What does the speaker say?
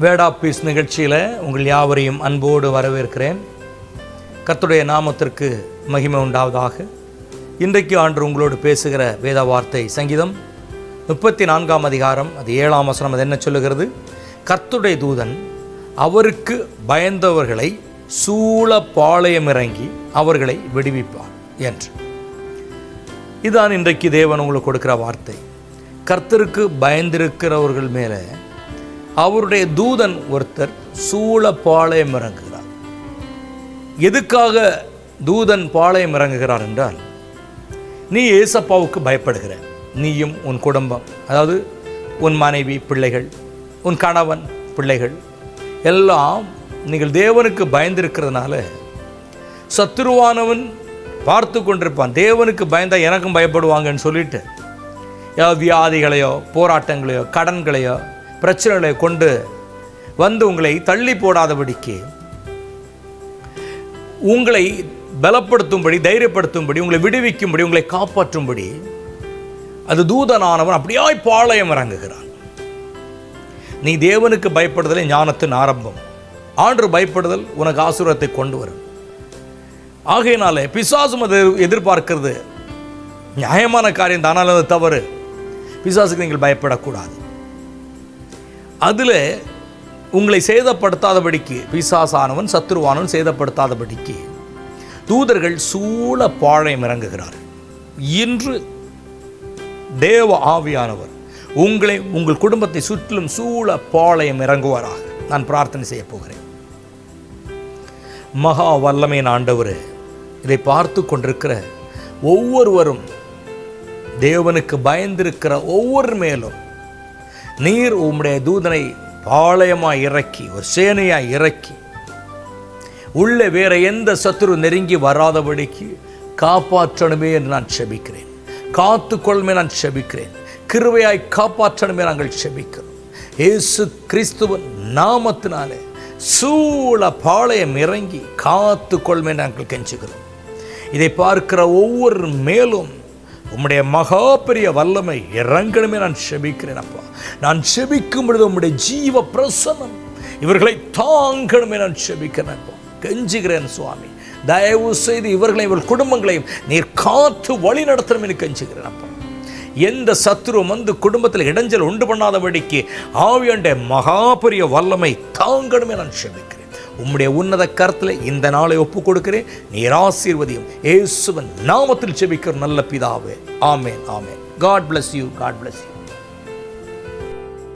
Word of piece நிகழ்ச்சியில் உங்கள் யாவரையும் அன்போடு வரவேற்கிறேன். கர்த்தருடைய நாமத்திற்கு மகிமை உண்டாவதாக. இன்றைக்கு ஆண்டு உங்களோடு பேசுகிற வேத வார்த்தை சங்கீதம் 34 அதிகாரம் அது 7 வசனம். அது என்ன சொல்லுகிறது? கர்த்தருடைய தூதன் அவருக்கு பயந்தவர்களை சூழ பாளையம் இறங்கி அவர்களை விடுவிப்பார் என்று. இதுதான் இன்றைக்கு தேவன் உங்களுக்கு கொடுக்கிற வார்த்தை. கர்த்தருக்கு பயந்திருக்கிறவர்கள் மேலே அவருடைய தூதன் ஒருத்தர் சூழ பாளையம் இறங்குகிறார். எதுக்காக தூதன் பாளையம் இறங்குகிறார் என்றால், நீ ஏசப்பாவுக்கு பயப்படுகிற, நீயும் உன் குடும்பம், அதாவது உன் மனைவி, பிள்ளைகள், உன் கணவன், பிள்ளைகள் எல்லாம் நீங்கள் தேவனுக்கு பயந்திருக்கிறதுனால சத்துருவானவன் பார்த்து கொண்டிருப்பான். தேவனுக்கு பயந்தால் எனக்கும் பயப்படுவாங்கன்னு சொல்லிட்டு வியாதிகளையோ போராட்டங்களையோ கடன்களையோ பிரச்சனைகளை கொண்டு வந்து உங்களை தள்ளி போடாதபடிக்கு, உங்களை பலப்படுத்தும்படி, தைரியப்படுத்தும்படி, உங்களை விடுவிக்கும்படி, உங்களை காப்பாற்றும்படி அது தூதனானவன் அப்படியாய் பாளையம் இறங்குகிறான். நீ தேவனுக்கு பயப்படுதலே ஞானத்தின் ஆரம்பம். ஆண்டு பயப்படுதல் உனக்கு ஆசீர்வாதத்தை கொண்டு வரும். ஆகையினாலே பிசாசும் அதை எதிர்பார்க்கிறது நியாயமான காரியம் தானால் அது தவறு. பிசாசுக்கு நீங்கள் பயப்படக்கூடாது. அதில் உங்களை சேதப்படுத்தாதபடிக்கு, பிசாசானவன் சத்துருவானவன் சேதப்படுத்தாதபடிக்கு தூதர்கள் சூழ பாளையம் இறங்குகிறார். இன்று தேவ ஆவியானவர் உங்களை, உங்கள் குடும்பத்தை சுற்றிலும் சூழ பாளையம் இறங்குவாராக. நான் பிரார்த்தனை செய்ய போகிறேன். மகா வல்லமையின் ஆண்டவரே, இதை பார்த்து கொண்டிருக்கிற ஒவ்வொருவரும், தேவனுக்கு பயந்திருக்கிற ஒவ்வொரு மேலும் நீர் உம்முடைய தூதனை பாளையமாய் இறக்கி, ஒரு சேனையாய் இறக்கி, உள்ளே வேற எந்த சத்துரு நெருங்கி வராதபடிக்கு காப்பாற்றணுமே என்று நான் செபிக்கிறேன். காத்துக்கொள்மே நான் செபிக்கிறேன். கிருபையாய் காப்பாற்றணுமே நாங்கள் செபிக்கிறோம். இயேசு கிறிஸ்துவின் நாமத்தினாலே சூழ பாளையம் இறங்கி காத்துக்கொள்மே நாங்கள் கெஞ்சுகிறோம். இதை பார்க்கிற ஒவ்வொரு மேலும் உம்முடைய மகா பெரிய வல்லமை இறங்கணுமே நான் செபிக்கிறேன். அப்பா, நான் செபிக்கும் பொழுது உம்முடைய ஜீவ பிரசன்னம் இவர்களை தாங்கணுமே நான் செபிக்கிறேன். அப்பா, கெஞ்சுகிறேன் சுவாமி, தயவு செய்து இவர்களையும் இவர்கள் குடும்பங்களையும் நீர் காத்து வழி நடத்தணும் என்று கெஞ்சுகிறேன். அப்பா, எந்த சத்துருவும் வந்து குடும்பத்தில் இடைஞ்சல் உண்டு பண்ணாதபடிக்கு ஆவியாண்ட மகா பெரிய வல்லமை தாங்கணுமே நான் செபிக்கிறேன். உம்முடைய உன்னத கரத்தில் இந்த நாளை ஒப்புக் கொடுக்கிறேன். நீர் ஆசீர்வதியும். இயேசுவின் நாமத்தில் ஜெபிக்கிற நல்ல பிதாவே. ஆமென், ஆமென். God bless you. God bless you.